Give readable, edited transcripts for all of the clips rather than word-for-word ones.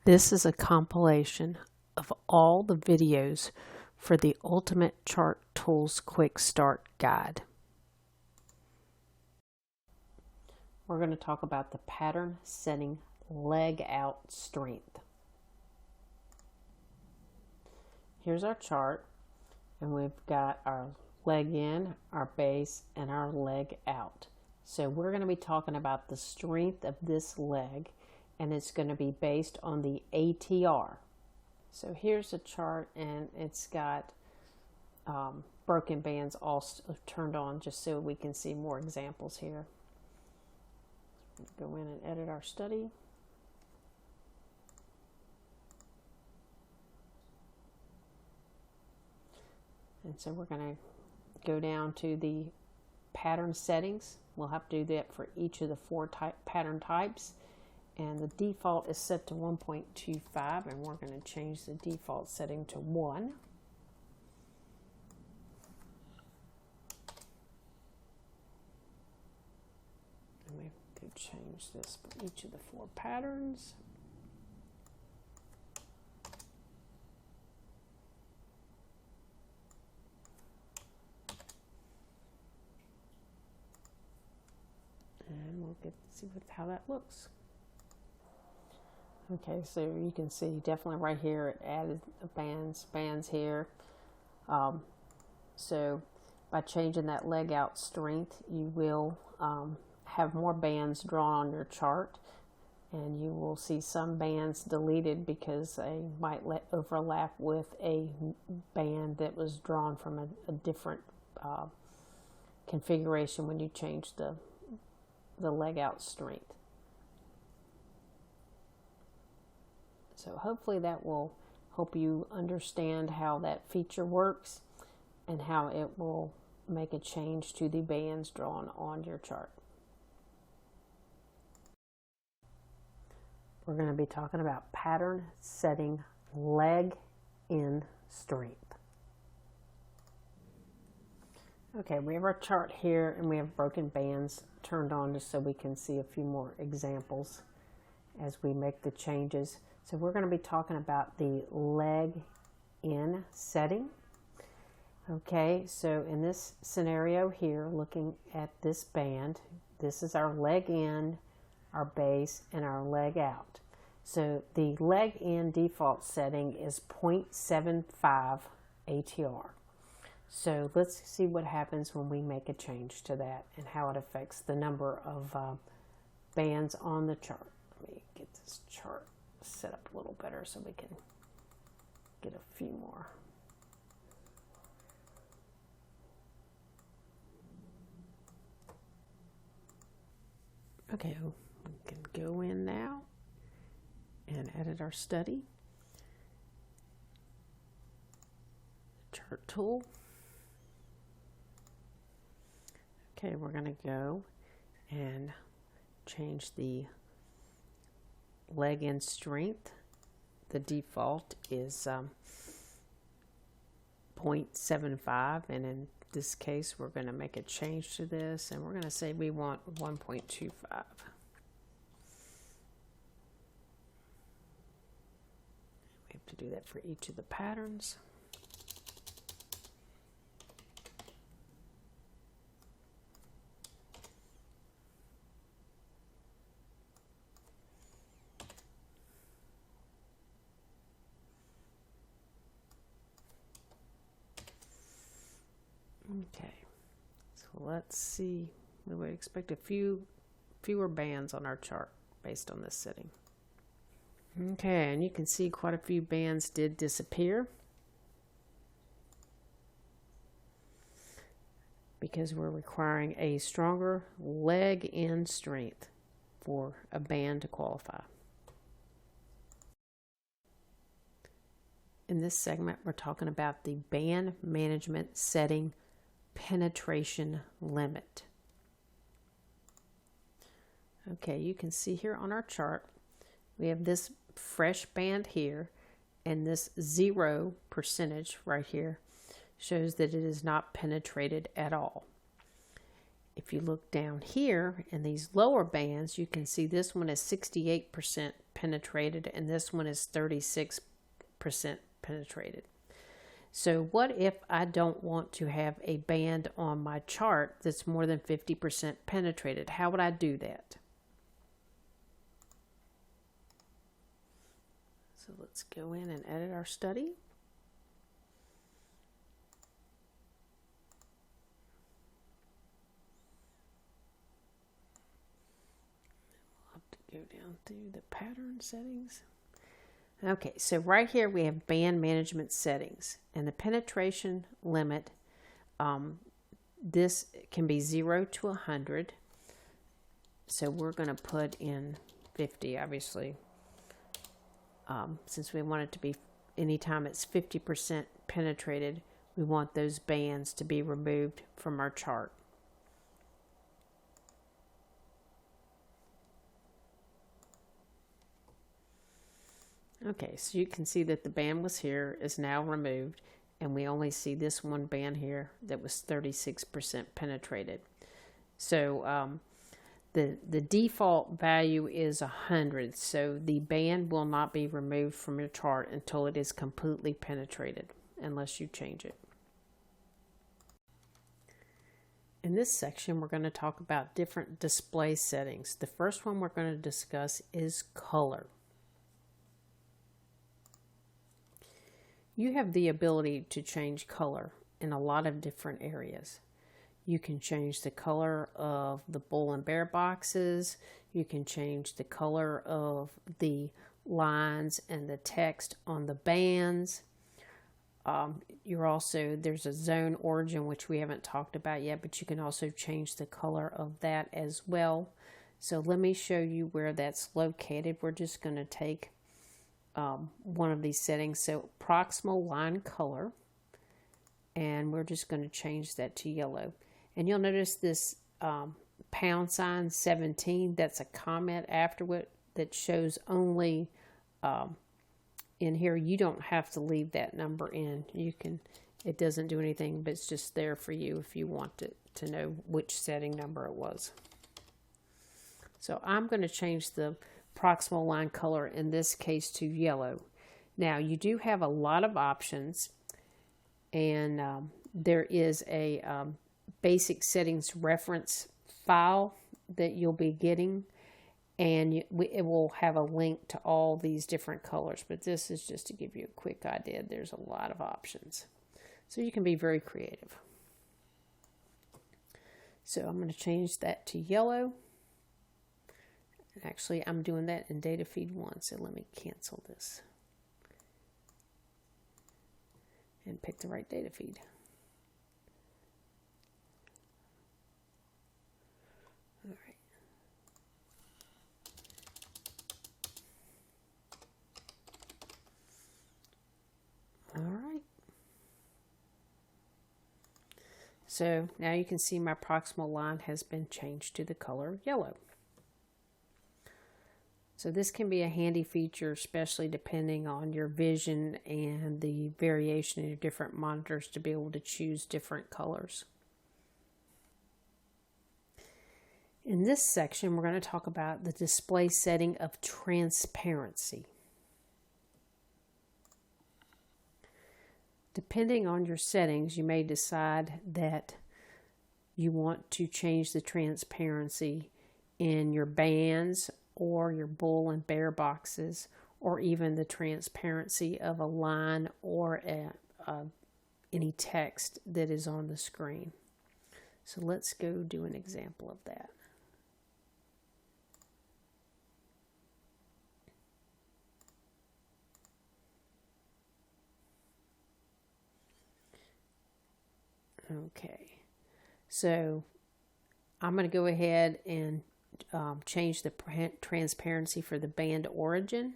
This is a compilation of all the videos for the Ultimate Chart Tools Quick Start Guide. We're going to talk about the pattern setting leg out strength. Here's our chart, and we've got our leg in, our base, and our leg out. So we're going to be talking about the strength of this leg, and it's going to be based on the ATR. So here's a chart, and it's got broken bands all turned on just so we can see more examples here. Go in and edit our study. And so we're going to go down to the pattern settings. We'll have to do that for each of the four pattern types. And the default is set to 1.25, and we're going to change the default setting to 1. And we could change this for each of the four patterns. And we'll see how that looks. Okay, so you can see definitely right here it added bands here. So by changing that leg out strength, you will have more bands drawn on your chart, and you will see some bands deleted because they might overlap with a band that was drawn from a different configuration when you change the leg out strength. So hopefully that will help you understand how that feature works and how it will make a change to the bands drawn on your chart. We're going to be talking about pattern setting leg in strength. Okay, we have our chart here, and we have broken bands turned on just so we can see a few more examples as we make the changes. So we're going to be talking about the leg in setting. Okay, so in this scenario here, looking at this band, this is our leg in, our base, and our leg out. So the leg in default setting is 0.75 ATR. So let's see what happens when we make a change to that and how it affects the number of bands on the chart. Let me get this chart set up a little better so we can get a few more. Okay, we can go in now and edit our study. Chart tool. Okay, we're going to go and change the leg in strength. The default is 0.75, and in this case we're going to make a change to this, and we're going to say we want 1.25. We have to do that for each of the patterns. Okay, so let's see. We would expect fewer bands on our chart based on this setting. Okay, and you can see quite a few bands did disappear because we're requiring a stronger leg in strength for a band to qualify. In this segment, we're talking about the band management setting penetration limit. Okay, you can see here on our chart we have this fresh band here, and this 0% right here shows that it is not penetrated at all. If you look down here in these lower bands, you can see this one is 68% penetrated and this one is 36% penetrated. So what if I don't want to have a band on my chart that's more than 50% penetrated? How would I do that? So let's go in and edit our study. Go down through the pattern settings. Okay, so right here we have band management settings, and the penetration limit, this can be 0 to 100. So we're going to put in 50, obviously, since we want it to be, anytime it's 50% penetrated, we want those bands to be removed from our chart. Okay, so you can see that the band was here, is now removed, and we only see this one band here that was 36% penetrated. So the default value is 100, so the band will not be removed from your chart until it is completely penetrated, unless you change it. In this section, we're going to talk about different display settings. The first one we're going to discuss is color. You have the ability to change color in a lot of different areas. You can change the color of the bull and bear boxes. You can change the color of the lines and the text on the bands. There's a zone origin, which we haven't talked about yet, but you can also change the color of that as well. So let me show you where that's located. We're just going to take one of these settings, so proximal line color, and we're just going to change that to yellow. And you'll notice this pound sign 17, that's a comment afterward that shows only in here. You don't have to leave that number in. You can, it doesn't do anything, but it's just there for you if you want to know which setting number it was. So I'm going to change the proximal line color in this case to yellow. Now you do have a lot of options, and there is a basic settings reference file that you'll be getting, and it will have a link to all these different colors, but this is just to give you a quick idea. There's a lot of options, so you can be very creative. So I'm going to change that to yellow. Actually, I'm doing that in data feed 1, so let me cancel this and pick the right data feed. All right. All right. So now you can see my proximal line has been changed to the color yellow. So this can be a handy feature, especially depending on your vision and the variation in your different monitors, to be able to choose different colors. In this section, we're going to talk about the display setting of transparency. Depending on your settings, you may decide that you want to change the transparency in your bands, or your bull and bear boxes, or even the transparency of a line or any text that is on the screen. So let's go do an example of that. Okay, so I'm going to go ahead and change the transparency for the band origin,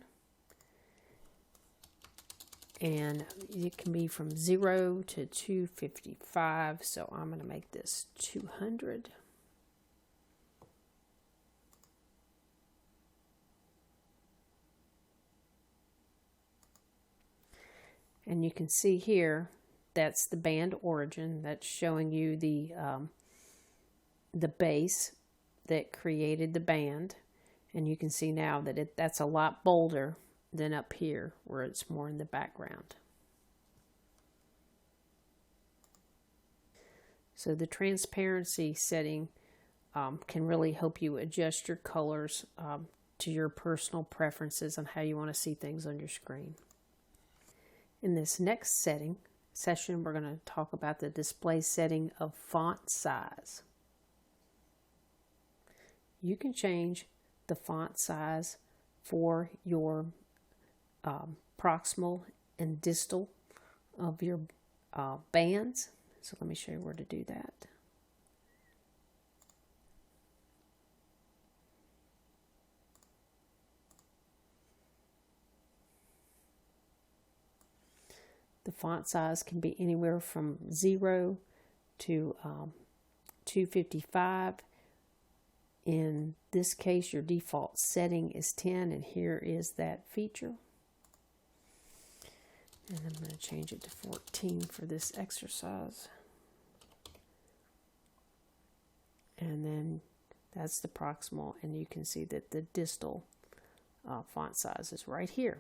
and it can be from 0 to 255, so I'm going to make this 200. And you can see here that's the band origin. That's showing you the the base that created the band, and you can see now that that's a lot bolder than up here where it's more in the background. So the transparency setting can really help you adjust your colors to your personal preferences on how you want to see things on your screen. In this next session, we're going to talk about the display setting of font size. You can change the font size for your proximal and distal of your bands. So let me show you where to do that. The font size can be anywhere from 0 to 255. In this case, your default setting is 10, and here is that feature. And I'm going to change it to 14 for this exercise. And then that's the proximal, and you can see that the distal font size is right here.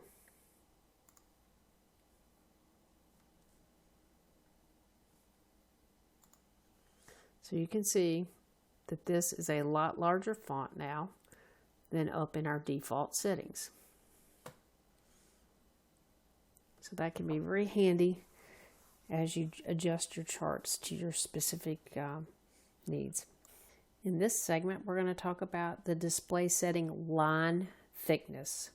So you can see that this is a lot larger font now than up in our default settings. So that can be very handy as you adjust your charts to your specific needs. In this segment, we're going to talk about the display setting line thickness.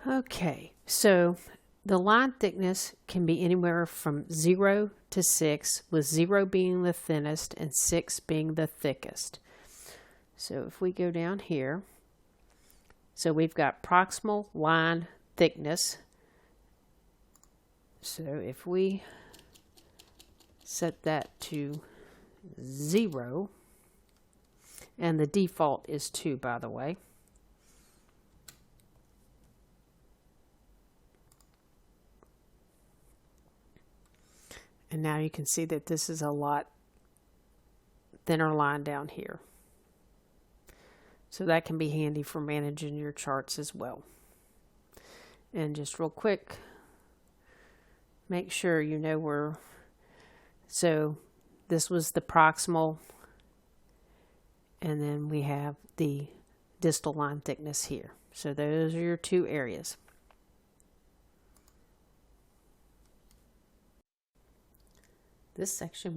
Okay, so the line thickness can be anywhere from 0 to 6, with 0 being the thinnest and 6 being the thickest. So if we go down here, so we've got proximal line thickness. So if we set that to 0, and the default is 2, by the way. And now you can see that this is a lot thinner line down here. So that can be handy for managing your charts as well. And just real quick, make sure you know where, so this was the proximal, and then we have the distal line thickness here. So those are your two areas. This section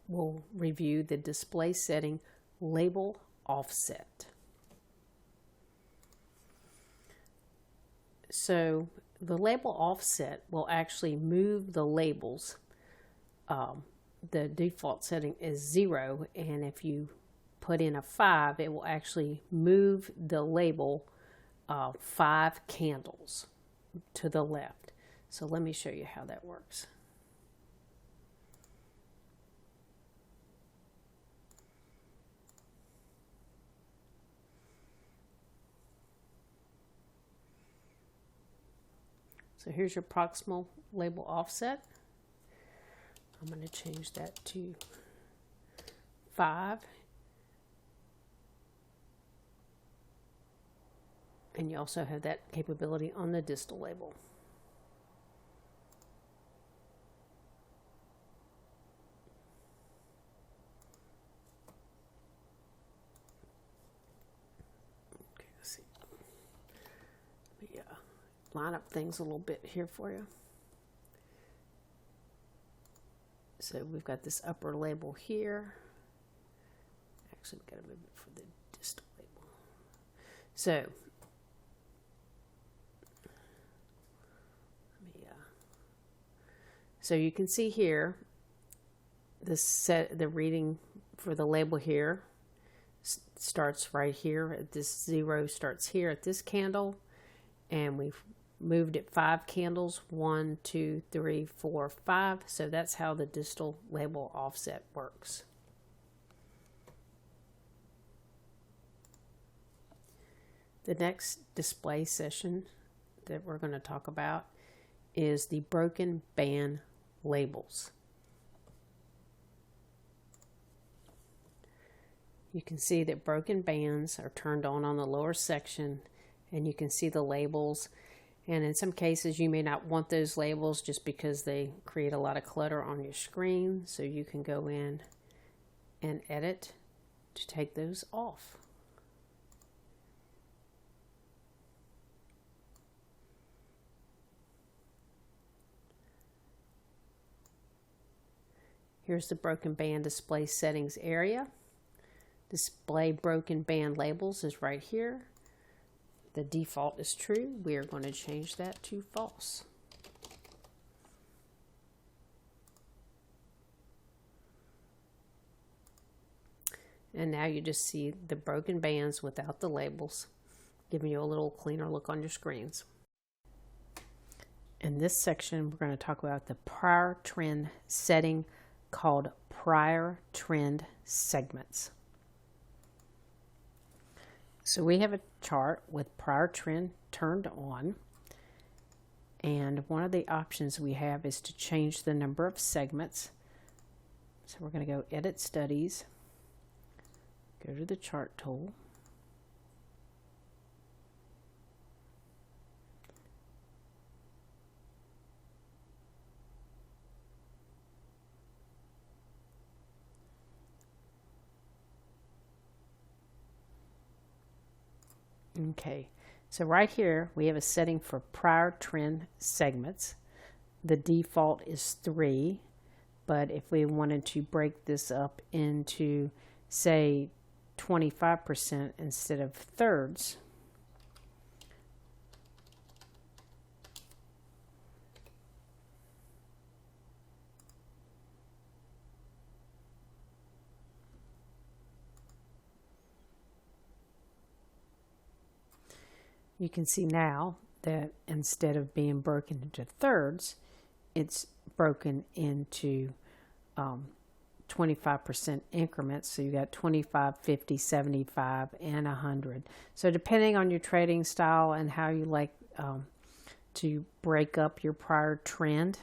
will review the display setting label offset. So the label offset will actually move the labels. The default setting is 0, and if you put in a 5, it will actually move the label 5 candles to the left. So let me show you how that works. So here's your proximal label offset. I'm going to change that to 5. And you also have that capability on the distal label. Okay, let's see. Let me line up things a little bit here for you. So we've got this upper label here. Actually, we've got to move it for the distal label. So you can see here, the reading for the label here starts right here. At this 0 starts here at this candle, and we've moved it 5 candles, 1, 2, 3, 4, 5. So that's how the distal label offset works. The next display session that we're going to talk about is the broken band labels. You can see that broken bands are turned on the lower section, and you can see the labels. And in some cases you may not want those labels just because they create a lot of clutter on your screen, so you can go in and edit to take those off. Here's the broken band display settings area. Display broken band labels is right here. The default is true. We are going to change that to false. And now you just see the broken bands without the labels, giving you a little cleaner look on your screens. In this section, we're going to talk about the prior trend setting called prior trend segments. So we have a chart with prior trend turned on, and one of the options we have is to change the number of segments. So we're going to go edit studies, go to the chart tool, okay, so right here we have a setting for prior trend segments. The default is 3, but if we wanted to break this up into, say, 25% instead of thirds, you can see now that instead of being broken into thirds, it's broken into 25% increments. So you got 25, 50, 75, and 100. So depending on your trading style and how you like to break up your prior trend,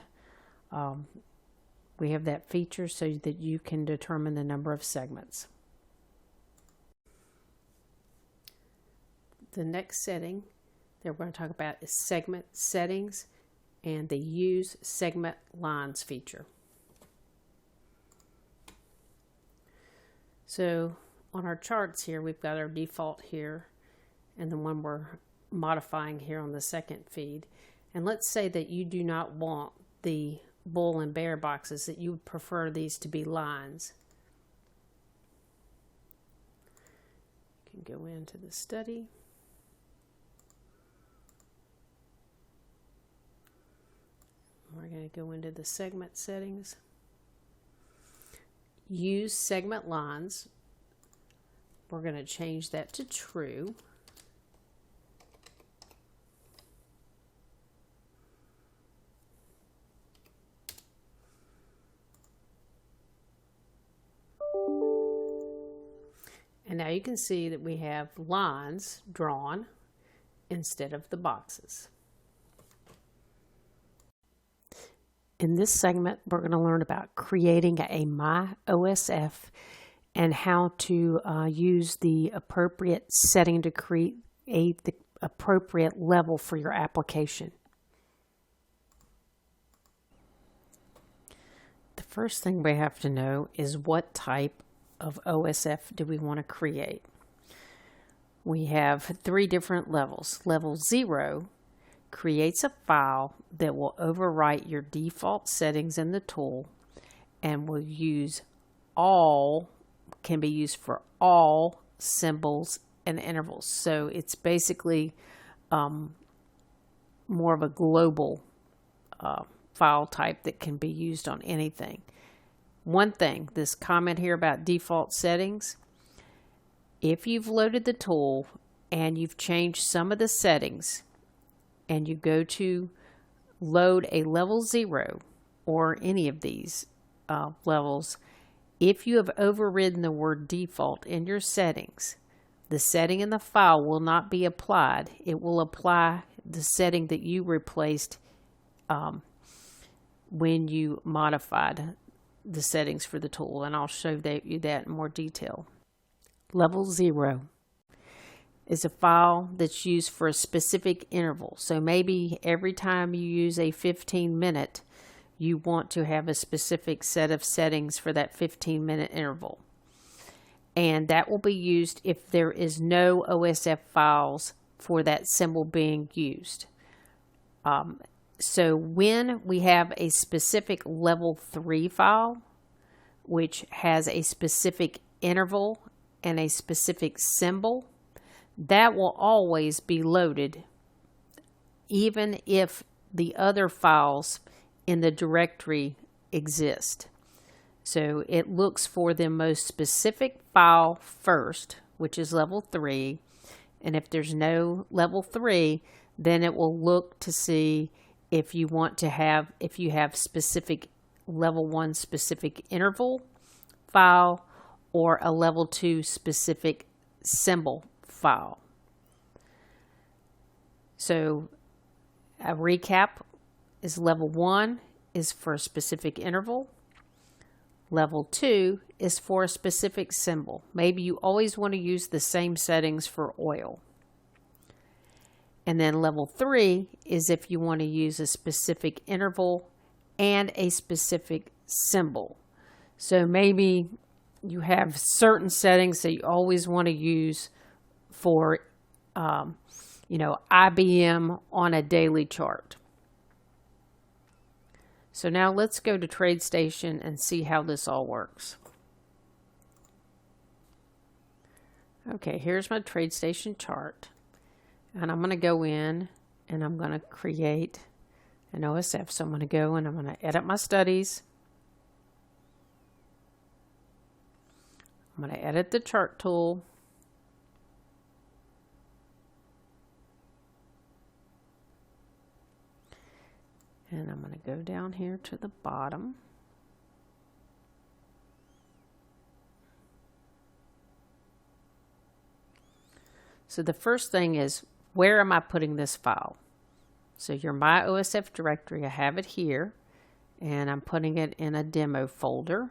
we have that feature so that you can determine the number of segments. The next setting that we're going to talk about is segment settings and the use segment lines feature. So on our charts here, we've got our default here and the one we're modifying here on the second feed. And let's say that you do not want the bull and bear boxes, that you would prefer these to be lines. You can go into the study. We're going to go into the segment settings. Use segment lines. We're going to change that to true. And now you can see that we have lines drawn instead of the boxes. In this segment, we're going to learn about creating a My OSF and how to use the appropriate setting to create the appropriate level for your application. The first thing we have to know is what type of OSF do we want to create. We have 3 different levels. Level 0 creates a file that will overwrite your default settings in the tool and will use all, can be used for all symbols and intervals. So it's basically more of a global file type that can be used on anything. One thing, this comment here about default settings, if you've loaded the tool and you've changed some of the settings and you go to load a level 0 or any of these levels, if you have overridden the word default in your settings, the setting in the file will not be applied. It will apply the setting that you replaced when you modified the settings for the tool, and I'll show you that in more detail. Level 0 is a file that's used for a specific interval. So maybe every time you use a 15-minute, you want to have a specific set of settings for that 15-minute interval. And that will be used if there is no OSF files for that symbol being used. So when we have a specific level 3 file, which has a specific interval and a specific symbol, that will always be loaded, even if the other files in the directory exist. So it looks for the most specific file first, which is level 3. And if there's no level 3, then it will look to see if you want to have, if you have specific level 1 specific interval file or a level 2 specific symbol file. So a recap is level 1 is for a specific interval. Level 2 is for a specific symbol. Maybe you always want to use the same settings for oil. And then level 3 is if you want to use a specific interval and a specific symbol. So maybe you have certain settings that you always want to use for, IBM on a daily chart. So now let's go to TradeStation and see how this all works. Okay, here's my TradeStation chart. And I'm going to go in and I'm going to create an OSF. So I'm going to go and I'm going to edit my studies. I'm going to edit the chart tool. And I'm going to go down here to the bottom. So the first thing is, where am I putting this file? So your My OSF directory, I have it here, and I'm putting it in a demo folder.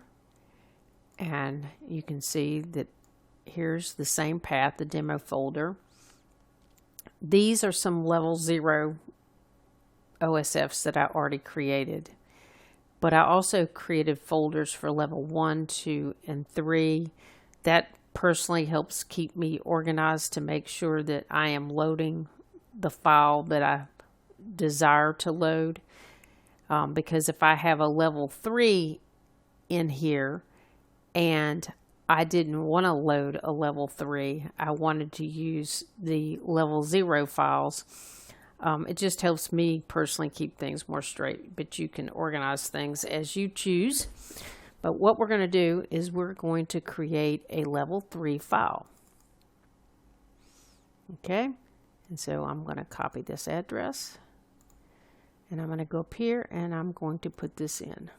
And you can see that here's the same path, the demo folder. These are some level 0 OSFs that I already created. But I also created folders for level 1, 2, and 3. That personally helps keep me organized to make sure that I am loading the file that I desire to load. Because if I have a level 3 in here and I didn't want to load a level 3, I wanted to use the level 0 files. It just helps me personally keep things more straight, but you can organize things as you choose. But what we're going to do is we're going to create a level 3 file. Okay, and so I'm going to copy this address and I'm going to go up here and I'm going to put this in.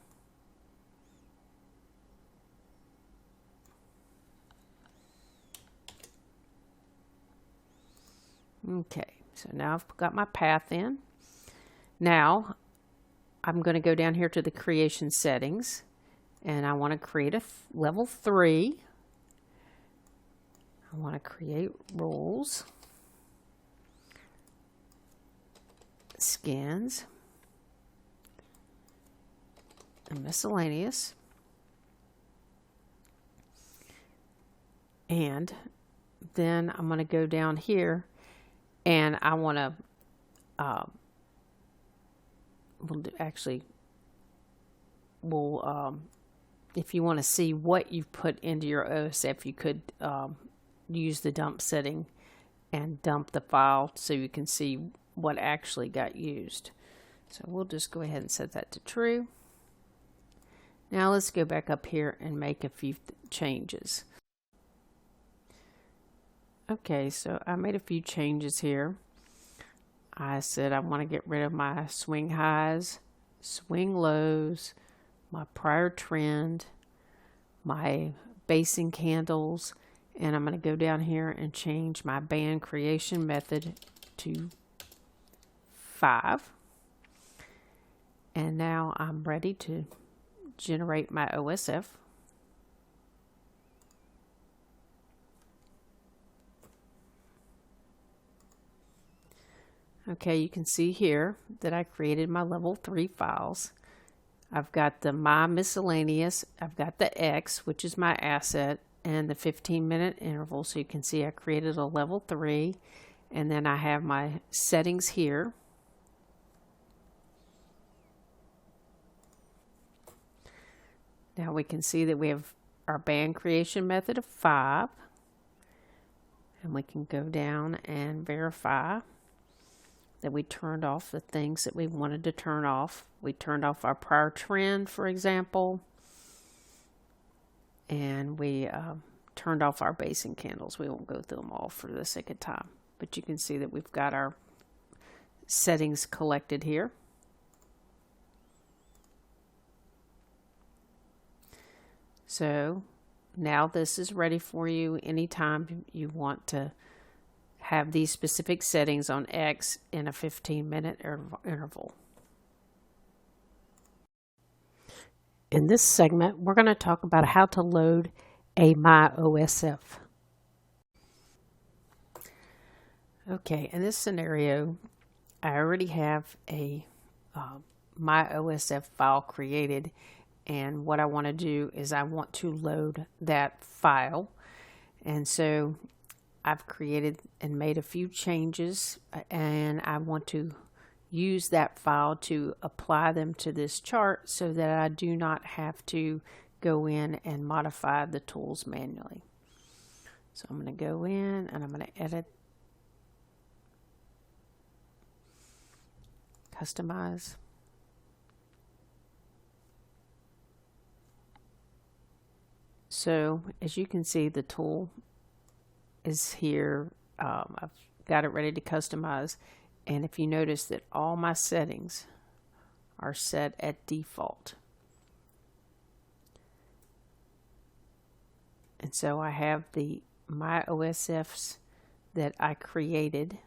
Okay, so now I've got my path in. Now I'm going to go down here to the creation settings and I want to create a level 3. I want to create rules, skins, and miscellaneous. And then I'm going to go down here and I want to, if you want to see what you've put into your OSF, you could use the dump setting and dump the file so you can see what actually got used. So we'll just go ahead and set that to true. Now let's go back up here and make a few changes. Okay, so I made a few changes here. I said I want to get rid of my swing highs, swing lows, my prior trend, my basing candles, and I'm going to go down here and change my band creation method to 5. And now I'm ready to generate my OSF. Okay, you can see here that I created my level 3 files. I've got the My Miscellaneous, I've got the X, which is my asset, and the 15-minute interval. So you can see I created a level 3, and then I have my settings here. Now we can see that we have our band creation method of 5, and we can go down and verify that we turned off the things that we wanted to turn off. We turned off our prior trend, for example, and we turned off our basing candles. We won't go through them all for the sake of time, but you can see that we've got our settings collected here. So now this is ready for you anytime you want to have these specific settings on X in a 15-minute interval. In this segment, we're going to talk about how to load a My OSF. Okay, in this scenario, I already have a My OSF file created, and what I want to do is I want to load that file. And so I've created and made a few changes, and I want to use that file to apply them to this chart so that I do not have to go in and modify the tools manually. So I'm going to go in and I'm going to edit, customize. So as you can see, the tool is here. I've got it ready to customize, and if you notice that all my settings are set at default, and so I have the My OSFs that I created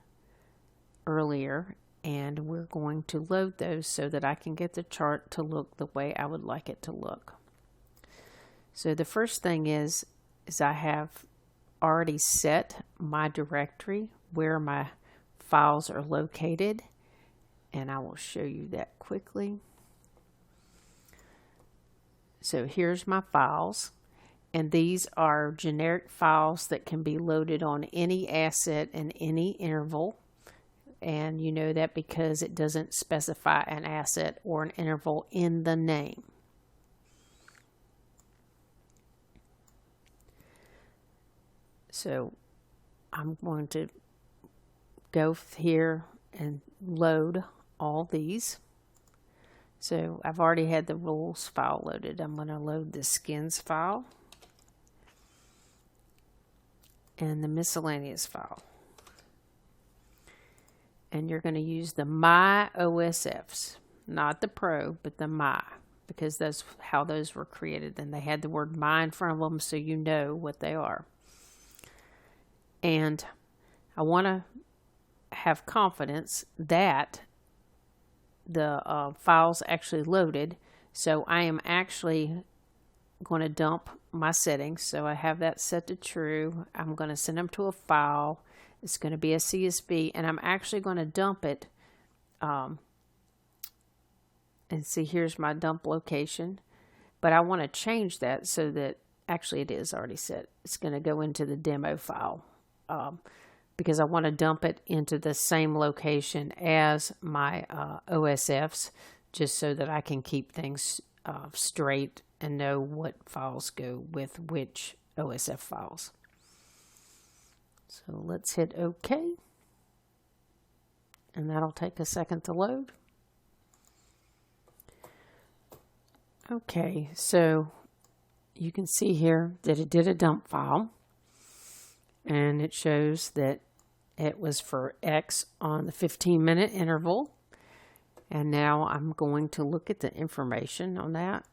earlier, and we're going to load those so that I can get the chart to look the way I would like it to look. So the first thing is I have already set my directory where my files are located, and I will show you that quickly. So here's my files, and these are generic files that can be loaded on any asset in any interval, and you know that because it doesn't specify an asset or an interval in the name. So I'm going to go here and load all these. So I've already had the rules file loaded. I'm going to load the skins file and the miscellaneous file. And you're going to use the My OSFs, not the Pro, but the My, because that's how those were created. And they had the word My in front of them, so you know what they are. And I want to have confidence that the files actually loaded. So I am actually going to dump my settings. So I have that set to true. I'm going to send them to a file. It's going to be a CSV, and I'm actually going to dump it. And see, here's my dump location. But I want to change that so that actually it is already set. It's going to go into the demo file. Because I want to dump it into the same location as my OSFs, just so that I can keep things straight and know what files go with which OSF files. So let's hit OK, and that'll take a second to load. Okay, so you can see here that it did a dump file. And it shows that it was for X on the 15-minute interval. And now I'm going to look at the information on that.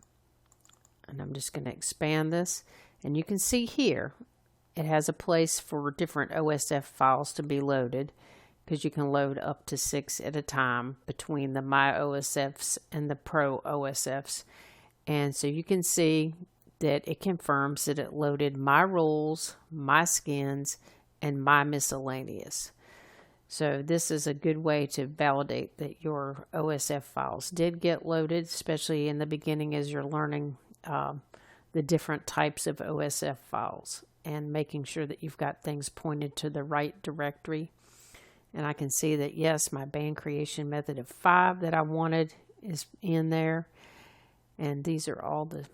And I'm just going to expand this. And you can see here, it has a place for different OSF files to be loaded, because you can load up to 6 at a time between the My OSFs and the Pro OSFs. And so you can see that it confirms that it loaded my rules, my skins, and my miscellaneous. So this is a good way to validate that your OSF files did get loaded, especially in the beginning as you're learning the different types of OSF files and making sure that you've got things pointed to the right directory. And I can see that, yes, my band creation method of 5 that I wanted is in there. And these are all the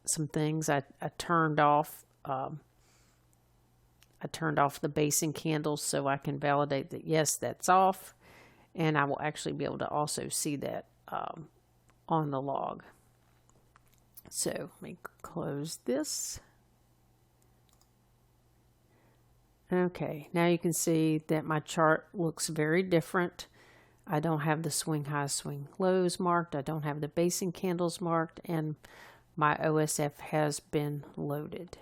some things I turned off. I turned off the basing candles so I can validate that, yes, that's off. And I will actually be able to also see that on the log. So let me close this. Okay, now you can see that my chart looks very different. I don't have the swing highs, swing lows marked. I don't have the basing candles marked, and my OSF has been loaded.